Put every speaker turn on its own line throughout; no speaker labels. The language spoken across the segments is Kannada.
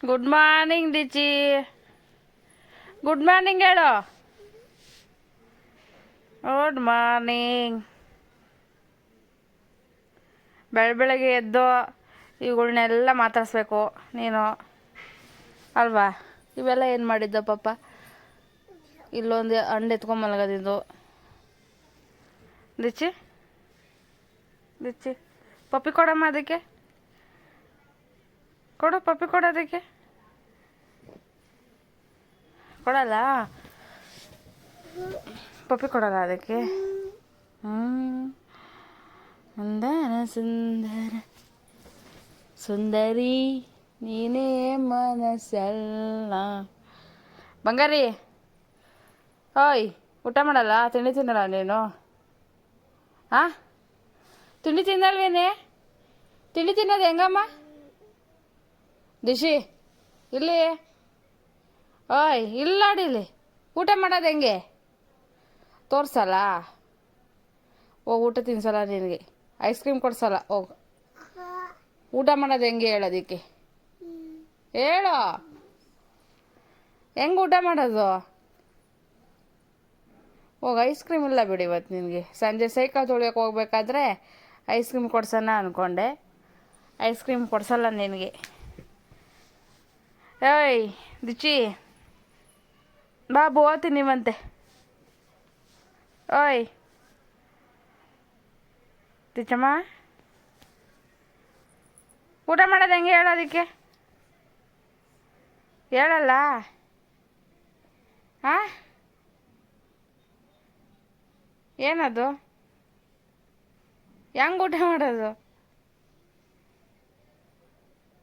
ಗುಡ್ ಮಾರ್ನಿಂಗ್ ಡಿಚಿ. ಗುಡ್ ಮಾರ್ನಿಂಗ್ ಹೇಳು. Good morning. ಬೆಳಗ್ಗೆ ಎದ್ದು ಇವುಗಳನ್ನೆಲ್ಲ ಮಾತಾಡಿಸ್ಬೇಕು ನೀನು ಅಲ್ವಾ? ಇವೆಲ್ಲ ಏನು ಮಾಡಿದ್ದ ಪಾಪ? ಇಲ್ಲೊಂದು ಹಣ್ಣು ಎತ್ಕೊಂಡು ಮಲಗೋದಿದ್ದು. ದಿಚ್ಚಿ ದಿಚ್ಚಿ ಪಪ್ಪಿ ಕೊಡಮ್ಮ, ಅದಕ್ಕೆ ಕೊಡು, ಪಪ್ಪಿ ಕೊಡು, ಅದಕ್ಕೆ ಕೊಡಲ್ಲ, ಪಪ್ಪಿ ಕೊಡಲ್ಲ ಅದಕ್ಕೆ. ಸುಂದರ ಸುಂದರ ಸುಂದರಿ ನೀನೇ ಮನಸ್ಸಲ್ಲ. ಬಂಗಾರಿ, ಓಯ್, ಊಟ ಮಾಡಲ್ಲ? ತಿಂಡಿ ತಿನ್ನಲ್ಲ ನೀನು? ಹಾಂ, ತಿಂಡಿ ತಿನ್ನಲ್ವೇನೆ? ತಿಂಡಿ ತಿನ್ನೋದು ಹೆಂಗಮ್ಮ? ದಿಶಿ ಇಲ್ಲಿ, ಓಯ್ ಇಲ್ಲ ಅಡಿಲಿ. ಊಟ ಮಾಡೋದು ಹೆಂಗೆ ತೋರಿಸಲ್ಲ? ಹೋಗಿ ಊಟ ತಿನ್ಸಲ್ಲ ನಿನಗೆ, ಐಸ್ ಕ್ರೀಮ್ ಕೊಡ್ಸಲ್ಲ. ಹೋಗು, ಊಟ ಮಾಡೋದು ಹೆಂಗೆ ಹೇಳೋದಕ್ಕೆ ಹೇಳು. ಹೆಂಗೆ ಊಟ ಮಾಡೋದು? ಹೋಗಿ, ಐಸ್ ಕ್ರೀಮ್ ಇಲ್ಲ ಬಿಡಿ ಇವತ್ತು ನಿನಗೆ. ಸಂಜೆ ಸೈಕಲ್ ತೊಳಿಯೋಕೆ ಹೋಗ್ಬೇಕಾದ್ರೆ ಐಸ್ ಕ್ರೀಮ್ ಕೊಡ್ಸೋಣ ಅಂದ್ಕೊಂಡೆ, ಐಸ್ ಕ್ರೀಮ್ ಕೊಡ್ಸಲ್ಲ ನಿನಗೆ. ಏಯ್ ದಿಚ್ಚಿ, ಬಾ ಬೋತೀನಿ ನೀವಂತೆ. ಓಯ್ ದಿಚ್ಚಮ್ಮ, ಊಟ ಮಾಡೋದು ಹೆಂಗೆ ಹೇಳೋದಕ್ಕೆ ಹೇಳಲ್ಲ? ಹಾಂ, ಏನದು? ಹೆಂಗೆ ಊಟ ಮಾಡೋದು?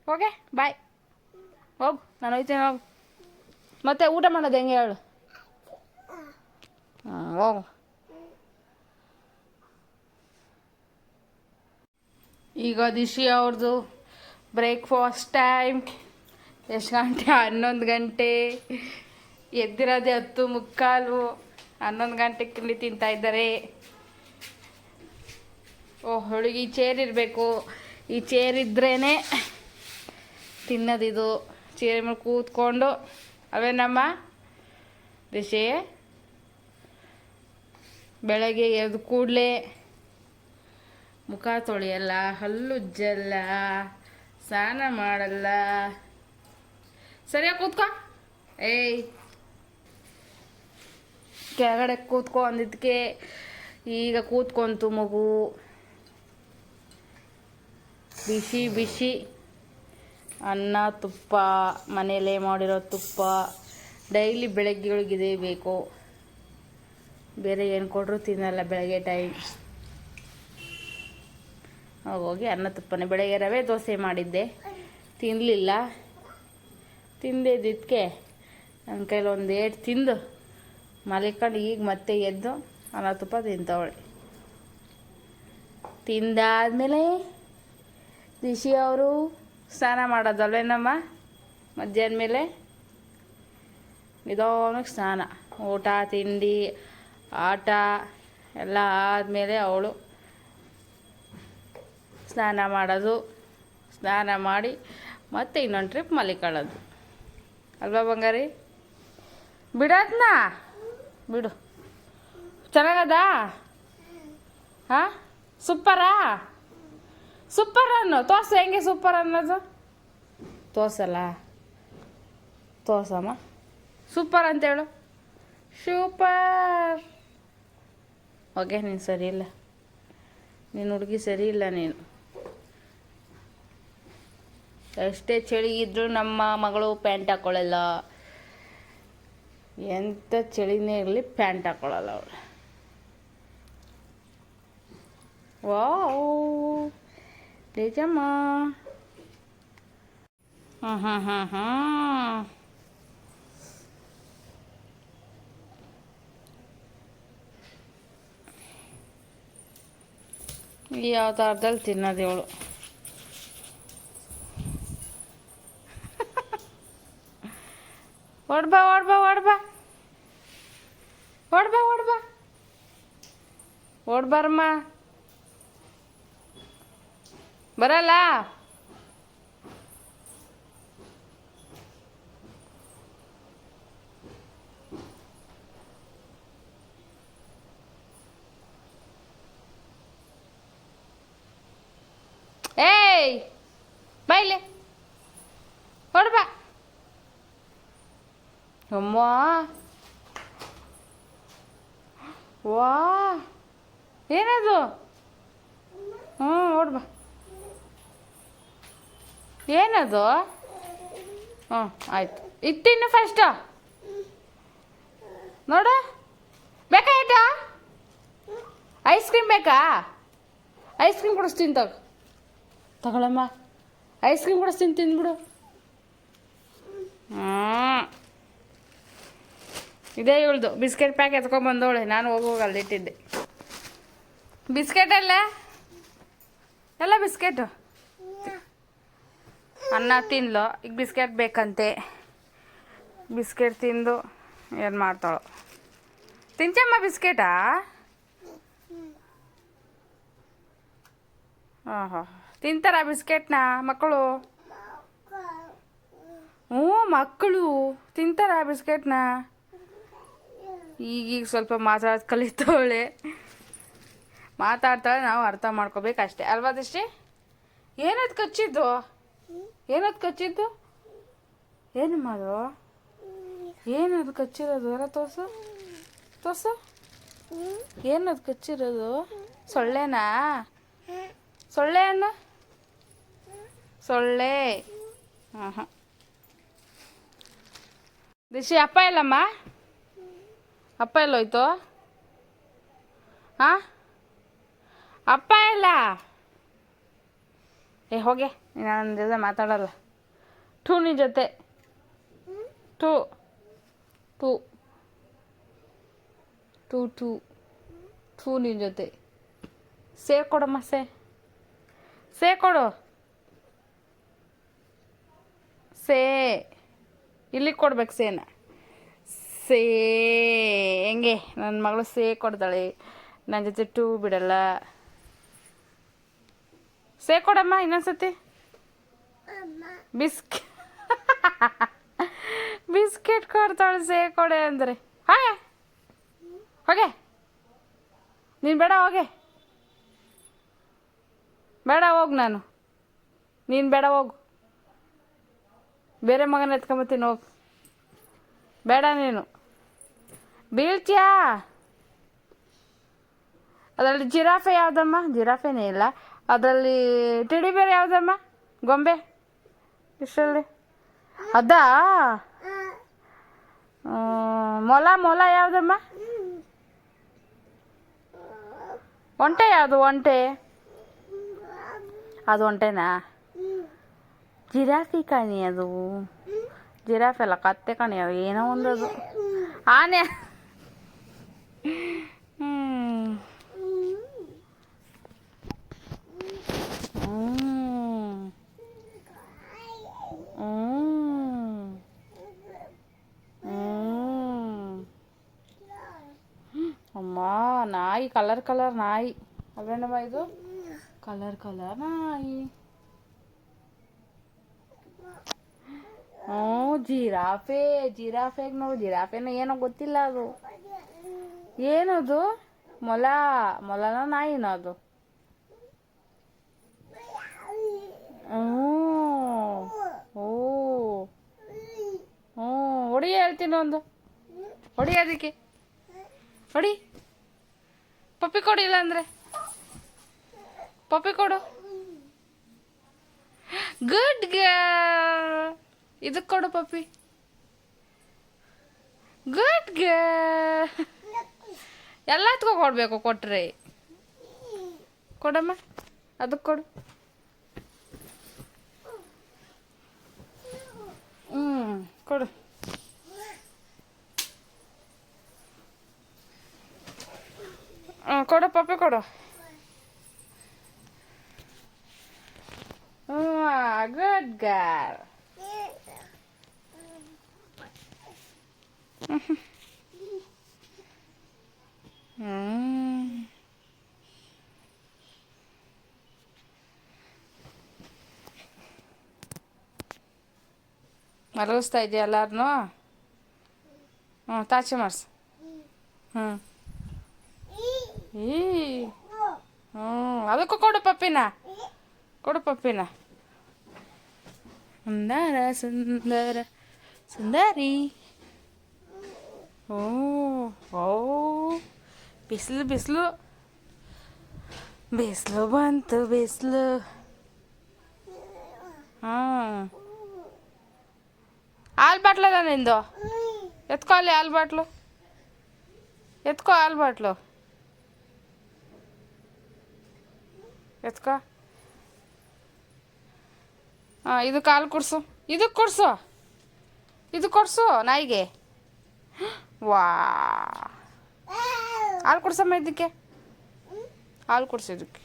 ಓಕೆ ಬಾಯ್, ಹೋಗು, ನಾನು ಹೋಗ್ತೀನಿ, ಹೋಗು. ಮತ್ತೆ ಊಟ ಮಾಡೋದು ಹೆಂಗೆ ಹೇಳು? ಹೋಗು. ಈಗ ದಿಶಿ ಅವ್ರದ್ದು ಬ್ರೇಕ್ಫಾಸ್ಟ್ ಟೈಮ್. ಎಷ್ಟು ಗಂಟೆ? 11 ಗಂಟೆ. ಎದ್ದಿರೋದೇ 10:45. 11 ಗಂಟೆಗೆ ತಿಂಡಿ ತಿಂತಾ ಇದ್ದಾರೆ. ಅವಳಿಗೆ ಈ ಚೇರ್ ಇರಬೇಕು. ಈ ಚೇರ್ ಇದ್ರೇ ತಿನ್ನೋದಿದು. ಚೇರ್ ಮೇಲೆ ಕೂತ್ಕೊಂಡು ಅವೇನಮ್ಮ ದಿಶೆ? ಬೆಳಗ್ಗೆ ಎದ್ದು ಕೂಡಲೇ ಮುಖ ತೊಳೆಯಲ್ಲ, ಹಲ್ಲುಜ್ಜಲ್ಲ, ಸ್ನಾನ ಮಾಡಲ್ಲ. ಸರಿಯಾಗಿ ಕೂತ್ಕೋ. ಏಯ್, ಕೆಳಗಡೆ ಕೂತ್ಕೊ ಅಂದಿದ್ದಕ್ಕೆ ಈಗ ಕೂತ್ಕೊಂತು ಮಗು. ಬಿಸಿ ಬಿಸಿ ಅನ್ನ, ತುಪ್ಪ, ಮನೆಯಲ್ಲೇ ಮಾಡಿರೋ ತುಪ್ಪ. ಡೈಲಿ ಬೆಳಗ್ಗೆಗಳಿಗಿದೆ ಬೇಕು, ಬೇರೆ ಏನು ಕೊಟ್ಟರು ತಿನ್ನಲ್ಲ ಬೆಳಗ್ಗೆ ಟೈಮ್. ಹೋಗಿ ಅನ್ನ ತುಪ್ಪನೇ. ಬೆಳಗ್ಗೆ ರವೆ ದೋಸೆ ಮಾಡಿದ್ದೆ, ತಿನ್ನಲಿಲ್ಲ. ತಿಂದಿದ್ದಕ್ಕೆ ನನ್ನ ಕೈಲಿ ಒಂದು ಏಟು ತಿಂದು ಮಲಿಕೊಂಡು ಈಗ ಮತ್ತೆ ಎದ್ದು ಅನ್ನ ತುಪ್ಪ ತಿಂತವಳೆ. ತಿಂದಾದ್ಮೇಲೆ ದಿಶಿ ಅವರು ಸ್ನಾನ ಮಾಡೋದಲ್ವೇನಮ್ಮ? ಮಧ್ಯಾಹ್ನ ಮೇಲೆ ನಿಧಾನಕ್ಕೆ ಸ್ನಾನ. ಊಟ ತಿಂಡಿ ಆಟ ಎಲ್ಲ ಆದಮೇಲೆ ಅವಳು ಸ್ನಾನ ಮಾಡೋದು. ಸ್ನಾನ ಮಾಡಿ ಮತ್ತೆ ಇನ್ನೊಂದು ಟ್ರಿಪ್ ಮಲಿಕೊಳ್ಳೋದು ಅಲ್ವಾ ಬಂಗಾರಿ? ಬಿಡೋದ್ನ ಬಿಡು. ಚೆನ್ನಾಗದಾ? ಹಾಂ, ಸೂಪರಾ? ಸೂಪರ್ ಅನ್ನೋ ತೋರ್ಸು, ಹೆಂಗೆ ಸೂಪರ್ ಅನ್ನೋದು? ತೋರ್ಸಲ್ಲ? ತೋರ್ಸಮ್ಮ, ಸೂಪರ್ ಅಂತೇಳು. ಸೂಪರ್. ಓಕೆ, ನೀನು ಸರಿ ಇಲ್ಲ, ನೀನು ಹುಡುಗಿ ಸರಿ ಇಲ್ಲ. ನೀನು ಎಷ್ಟೇ ಚಳಿ ಇದ್ದರೂ ನಮ್ಮ ಮಗಳು ಪ್ಯಾಂಟ್ ಹಾಕ್ಕೊಳ್ಳಲ್ಲ. ಎಂಥ ಚಳಿನೇ ಇರಲಿ ಪ್ಯಾಂಟ್ ಹಾಕ್ಕೊಳ್ಳಲ್ಲ ಅವಳು. ವಾವ್ ನಿಜಮ್ಮ. ಯಾವ ಥರದಲ್ಲಿ ತಿನ್ನೋದು ಇವಳು? ಓಡ್ಬಾ ಓಡ್ಬಾ ಓಡ್ಬಾ ಓಡ್ಬಾ ಓಡ್ಬಾ ಓಡ್ಬಾರಮ್ಮ. ಬರಲ್ಲ? ಏಯ್ ಬಾಯ್ಲೆ ಹೊಡ್ಬಾ ಅಮ್ಮ ವಾ ಏನದು ಹ್ಞೂ ಹೊಡ್ಬಾ ಏನದು ಹ್ಞೂ ಆಯ್ತು ಇಟ್ಟಿನ್ನು ಫಸ್ಟು ನೋಡು ಬೇಕಾ ಆಯ್ತಾ ಐಸ್ ಕ್ರೀಮ್ ಬೇಕಾ ಐಸ್ ಕ್ರೀಮ್ ಕೊಡಿಸ್ತೀನಿ ತಗೊಳಮ್ಮ ಐಸ್ ಕ್ರೀಮ್ ಕೊಡಿಸ್ತೀನಿ ತಿಂದ್ಬಿಡು ಹ್ಞೂ ಇದೇ ಇವಳ್ದು ಬಿಸ್ಕೆಟ್ ಪ್ಯಾಕ್ ಎತ್ಕೊಂಡ್ಬಂದವಳೆ ನಾನು ಹೋಗುವಾಗ ಅಲ್ಲಿಟ್ಟಿದ್ದೆ ಬಿಸ್ಕೆಟ್ ಎಲ್ಲ ಬಿಸ್ಕೆಟು ಅನ್ನ ತಿನ್ಲು ಈಗ ಬಿಸ್ಕೆಟ್ ಬೇಕಂತೆ ಬಿಸ್ಕೆಟ್ ತಿಂದು ಏನು ಮಾಡ್ತಾಳೋ ತಿಂಚಮ್ಮ ಬಿಸ್ಕೆಟಾ ಹಾಂ ಹಾಂ ತಿಂತಾರ ಬಿಸ್ಕೆಟ್ನ ಮಕ್ಕಳು ಹ್ಞೂ ಮಕ್ಕಳು ತಿಂತಾರ ಬಿಸ್ಕೆಟ್ನ ಈಗೀಗ ಸ್ವಲ್ಪ ಮಾತಾಡೋದು ಕಲಿತವಳೆ ಮಾತಾಡ್ತಾಳೆ ನಾವು ಅರ್ಥ ಮಾಡ್ಕೋಬೇಕಷ್ಟೆ ಅಲ್ವಾ ದೃಷ್ಟಿ ಏನದು ಕಚ್ಚಿದ್ದು ಏನಮ್ಮ ಅದು ಏನದು ಕಚ್ಚಿರೋದು ಎಲ್ಲ ತೋರ್ಸು ಏನದು ಕಚ್ಚಿರೋದು ಸೊಳ್ಳೆನಾ ಸೊಳ್ಳೆ ಅನ್ನು ಸೊಳ್ಳೆ ಹಾಂ ದಿಶಿ ಅಪ್ಪ ಇಲ್ಲಮ್ಮ ಅಪ್ಪ ಎಲ್ಲೋಯ್ತು ಹಾಂ ಅಪ್ಪ ಇಲ್ಲ ಹೋಗೆ ನನ್ನ ಜೊತೆ ಮಾತಾಡಲ್ಲ ಟೂ ನಿನ್ನ ಜೊತೆ two two two two two ನಿನ್ನ ಜೊತೆ ಕೊಡಮ್ಮ ಸೇ ಕೊಡು ಇಲ್ಲಿಗೆ ಕೊಡ್ಬೇಕು ಸೇನ ಹೆಂಗೆ ನನ್ನ ಮಗಳು ಕೊಡ್ತಾಳೆ ನನ್ನ ಜೊತೆ ಟೂ ಬಿಡಲ್ಲ ಕೊಡಮ್ಮ ಇನ್ನೊಂದ್ಸತಿ ಬಿಸ್ಕೆಟ್ ಕೊಡ್ತಾಳೆ ಕೊಡೆ ಅಂದರೆ ಹೋಗೆ ನೀನು ಬೇಡ ಹೋಗು ನಾನು ನೀನು ಬೇಡ ಹೋಗು ಬೇರೆ ಮಗನ ಎತ್ಕೊಂಬತ್ತೀನಿ ಹೋಗು ಬೇಡ ನೀನು ಬೀಳ್ತೀಯಾ ಅದರಲ್ಲಿ ಜಿರಾಫೆ ಯಾವುದಮ್ಮ ಜಿರಾಫೆನೇ ಇಲ್ಲ ಅದರಲ್ಲಿ ಟೆಡಿ ಬೇರೆ ಯಾವುದಮ್ಮ ಗೊಂಬೆ ಇಷ್ಟರಲ್ಲಿ ಅದಾ ಮೊಲ ಯಾವುದಮ್ಮ ಒಂಟೆ ಯಾವುದು ಅದು ಒಂಟೆನಾ ಜಿರಾಫಿ ಕಾಣಿ ಅದು ಜಿರಾಫೆ ಅಲ್ಲ ಕತ್ತೆ ಕಾಣಿ ಅದು ಏನೋ ಒಂದು ಅದು ಆನೆ ಅಮ್ಮ ನಾಯಿ ಕಲರ್ ನಾಯಿ ಅವೇನಮ್ಮ ಇದು ಕಲರ್ ನಾಯಿ ಜಿರಾಫೆಗೆ ನೋಡು ಜಿರಾಫೆನ ಏನೋ ಗೊತ್ತಿಲ್ಲ ಅದು ಏನದು ಮೊಲನ ನಾಯಿನ ಅದು ಹೊಡಿ ಹೇಳ್ತೀನಿ ಒಂದು ಹೊಡಿ ಅದಕ್ಕೆ ಹೊಡಿ ಪಪ್ಪಿ ಕೊಡಿಲ್ಲ ಅಂದರೆ ಪಪ್ಪಿ ಕೊಡು ಗುಡ್ ಗರ್ಲ್ ಇದಕ್ಕೆ ಕೊಡು ಪಪ್ಪಿ ಗುಡ್ ಗರ್ಲ್ ಎಲ್ಲದಕ್ಕೂ ಕೊಡಬೇಕು ಕೊಟ್ರೆ ಕೊಡಮ್ಮ ಅದಕ್ಕೆ ಕೊಡು ಕೊಡು ಕೊಡು ಪಪ್ಪಿ ಕೊಡು ಗುಡ್ ಗರ್ಲ್ ಮಲಗಿಸ್ತಾ ಇದೆಯಾ ಎಲ್ಲಾರನ್ನೂ ತಾಚಿ ಮಾಡಿಸು ಅದಕ್ಕೂ ಕೊಡು ಪಪ್ಪಿನ ಕೊಡು ಪಪ್ಪಿನ. ಸುಂದರ ಸುಂದರ ಸುಂದರಿ. ಓ ಓ ಬಿಸಿಲು ಬಿಸಿಲು ಬಿಸಿಲು ಬಂತು ಬಿಸಿಲು. ಹಾಂ ಹಾಲು ಬಾಟ್ಲದ ನಿಂದು, ಎತ್ಕೊ ಅಲ್ಲಿ ಹಾಲು ಬಾಟ್ಲು, ಎತ್ಕೊ ಹಾಲು ಬಾಟ್ಲು ಎತ್ಕೊ. ಹಾಂ ಇದಕ್ಕೆ ಹಾಲು ಕೊಡಿಸು, ಇದಕ್ಕೆ ಕೊಡಿಸು, ಇದು ಕೊಡಿಸು ನಾಯಿಗೆ. ವಾ ಹಾಲು ಕೊಡ್ಸಮ್ಮ ಇದಕ್ಕೆ, ಹಾಲು ಕೊಡಿಸು ಇದಕ್ಕೆ.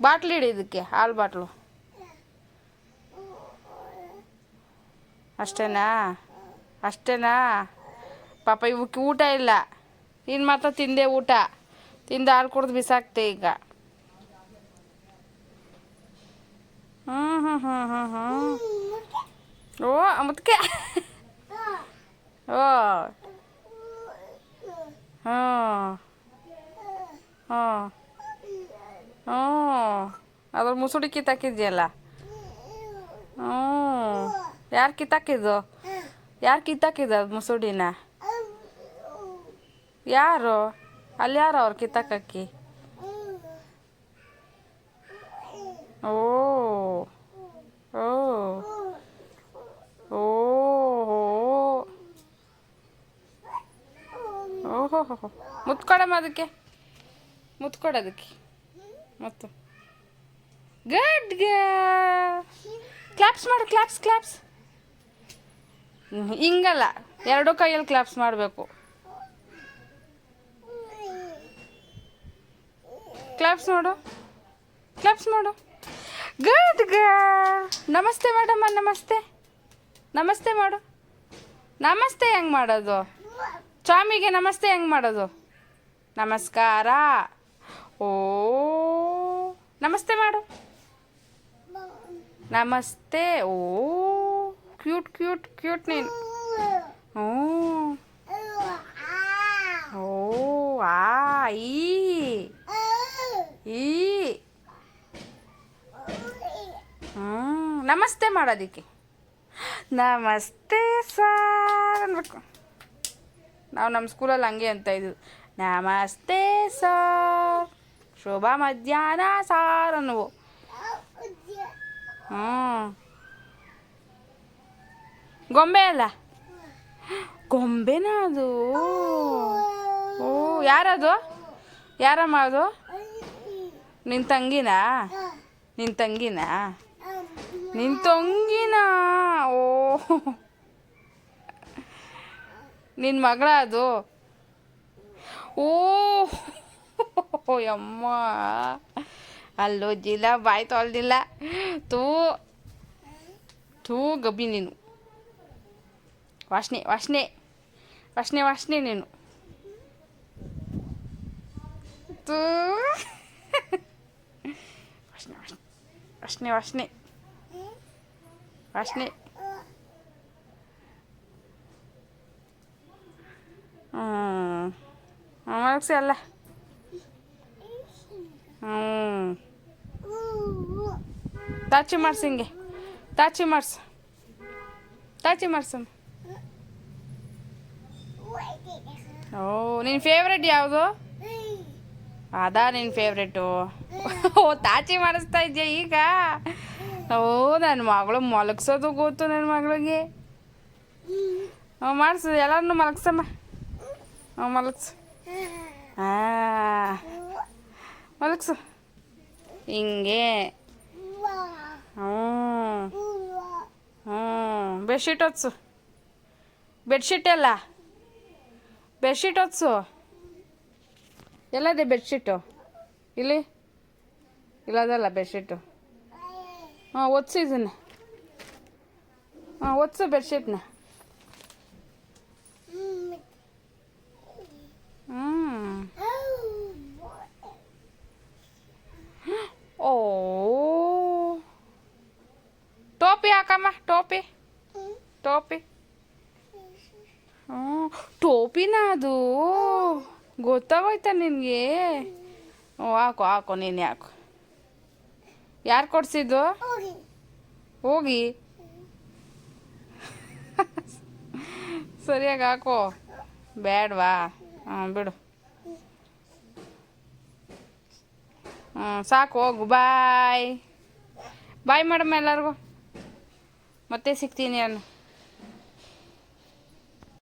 ಬಾಟ್ಲು ಇಡಿ ಇದಕ್ಕೆ, ಹಾಲು ಬಾಟ್ಲು. ಅಷ್ಟೇನಾ ಅಷ್ಟೇನಾ ಪಾಪ ಇವಕ್ಕೆ ಊಟ ಇಲ್ಲ. ನೀನು ಮಾತ್ರ ತಿಂದೆ ಊಟ, ತಿಂದು ಹಾಲು ಕುಡ್ದು ಬಿಸಾಕ್ತೆ ಈಗ. ಹ್ಞೂ ಓ ಮುದ್ಕೆ. ಓ ಹಾಂ ಹಾಂ ಹ್ಞೂ ಅದ್ರ ಮುಸುಡಿ ಕಿತ್ತಾಕಿದ್ಯಲ್ಲ. ಹ್ಞೂ ಯಾರು ಕಿತ್ತಾಕಿದ್ದು, ಯಾರು ಕಿತ್ತಾಕಿದ್ದು ಅದು ಮುಸುಡಿನ? ಯಾರು ಅಲ್ಲಿ, ಯಾರು ಅವ್ರು ಕಿತ್ತಾಕಿ? ಓ ಓ ಓ ಓಹೋ ಹೋ ಮುತ್ಕೊಡಮ್ಮ ಅದಕ್ಕೆ, ಮುತ್ಕೊಡೋದಕ್ಕೆ ಮತ್ತು. ಗುಡ್ ಕ್ಲಾಪ್ಸ್ ಮಾಡು, ಕ್ಲಾಪ್ಸ್ ಕ್ಲಾಪ್ಸ್. ಹಿಂಗಲ್ಲ, ಎರಡೂ ಕೈಯಲ್ಲಿ ಕ್ಲಾಪ್ಸ್ ಮಾಡಬೇಕು. ಕ್ಲಾಪ್ಸ್ ಮಾಡು, ಕ್ಲಾಪ್ಸ್ ಮಾಡು. ಗುಡ್ ನಮಸ್ತೆ ಮೇಡಮ್ಮ, ನಮಸ್ತೆ ನಮಸ್ತೆ ಮಾಡು. ನಮಸ್ತೆ ಹೆಂಗೆ ಮಾಡೋದು? ಸ್ವಾಮಿಗೆ ನಮಸ್ತೆ ಹೆಂಗೆ ಮಾಡೋದು? ನಮಸ್ಕಾರ. ಓ ನಮಸ್ತೆ ಮಾಡು, ನಮಸ್ತೆ. ಓ ಕ್ಯೂಟ್ ಕ್ಯೂಟ್ ಕ್ಯೂಟ್ ನೀನು. ಹ್ಞೂ ಓ ಆ ಈ ನಮಸ್ತೆ ಮಾಡೋದಕ್ಕೆ. ನಮಸ್ತೆ ಸರ್ ಅನ್ಬೇಕು. ನಾವು ನಮ್ಮ ಸ್ಕೂಲಲ್ಲಿ ಹಂಗೆ ಅಂತ ಇದ್ವಿ, ನಮಸ್ತೆ ಸರ್, ಶುಭ ಮಧ್ಯಾಹ್ನ ಸಾರ್ ಅನ್ನುವು. ಗೊಂಬೆ ಅಲ್ಲ, ಗೊಂಬೆನ ಅದು. ಓ ಯಾರದು, ಯಾರಮ್ಮ ಅದು? ನಿನ್ನ ತಂಗಿನಾ, ನಿನ್ನ ತಂಗಿನಾ, ನಿನ್ನ ತಂಗಿನಾ? ಓ ನಿನ್ನ ಮಗಳ ಅದು? ಓ ಯಮ್ಮ ಅಲ್ಲೋಜಿಲ್ಲ, ಬಾಯಿ ತೊಳ್ದಿಲ್ಲ. ತೂ ತೂ ಗಬ್ಬಿ ನೀನು. ವಾಸನೆ ವಾಸನೆ ವಾಸನೆ ವಾಸನೆ ನೀನು. ತೂ ವಾಸನೆ ವಾಸನೆ ವಾಸನೆ ವಾಸನೆ. ಮಲಗಿಸಿ ಅಲ್ಲ. ತಾಚಿ ಮಾಡ್ಸಿ, ಹಿಂಗೆ ತಾಚಿ ಮಾಡ್ಸು, ತಾಚಿ ಮಾಡ್ಸಮ್ಮ. ಓ ನಿನ್ನ ಫೇವ್ರೆಟ್ ಯಾವುದು? ಅದಾ ನಿನ್ನ ಫೇವ್ರೆಟು? ಓ ತಾಚಿ ಮಾಡಿಸ್ತಾ ಇದೆಯಾ ಈಗ? ಓ ನನ್ನ ಮಗಳು ಮಲಗಿಸೋದು ಗೊತ್ತು ನನ್ನ ಮಗಳಿಗೆ. ಮಾಡಿಸು, ಎಲ್ಲರನ್ನೂ ಮಲಗಿಸಮ್ಮ. ಮಲಗಿಸು, ಮಲಗಿಸು ಹಿಂಗೆ. ಬೆಡ್ಶೀಟ್ ಹೊತ್ಸು, ಬೆಡ್ಶೀಟ್ ಎಲ್ಲ, ಬೆಡ್ಶೀಟ್ ಹೊತ್ಸು. ಎಲ್ಲದೆ ಬೆಡ್ಶೀಟು? ಇಲ್ಲಿ ಇಲ್ಲದಲ್ಲ ಬೆಡ್ಶೀಟು. ಒತ್ಸು ಇದನ್ನ, ಒತ್ಸು ಬೆಡ್ಶೀಟ್ನ. ಓ ಟೋಪಿ ಹಾಕಮ್ಮ, ಟೋಪಿ ಟೋಪಿ. ಟೋಪಿನ ಅದು? ಗೊತ್ತಾಗೋಯ್ತಾ ನಿನಗೆ? ಹಾಕು ಹಾಕು, ನೀನು ಹಾಕು. ಯಾರು ಕೊಡ್ಸಿದ್ದು? ಹೋಗಿ ಸರಿಯಾಗಿ ಹಾಕೋ. ಬೇಡವಾ? ಬಿಡು. ಸಾಕು, ಹೋಗು. ಬಾಯ್ ಬಾಯ್ ಮಾಡಮ್ಮ ಎಲ್ಲರಿಗೂ. ಮತ್ತೆ ಸಿಗ್ತೀನಿ ನಾನು.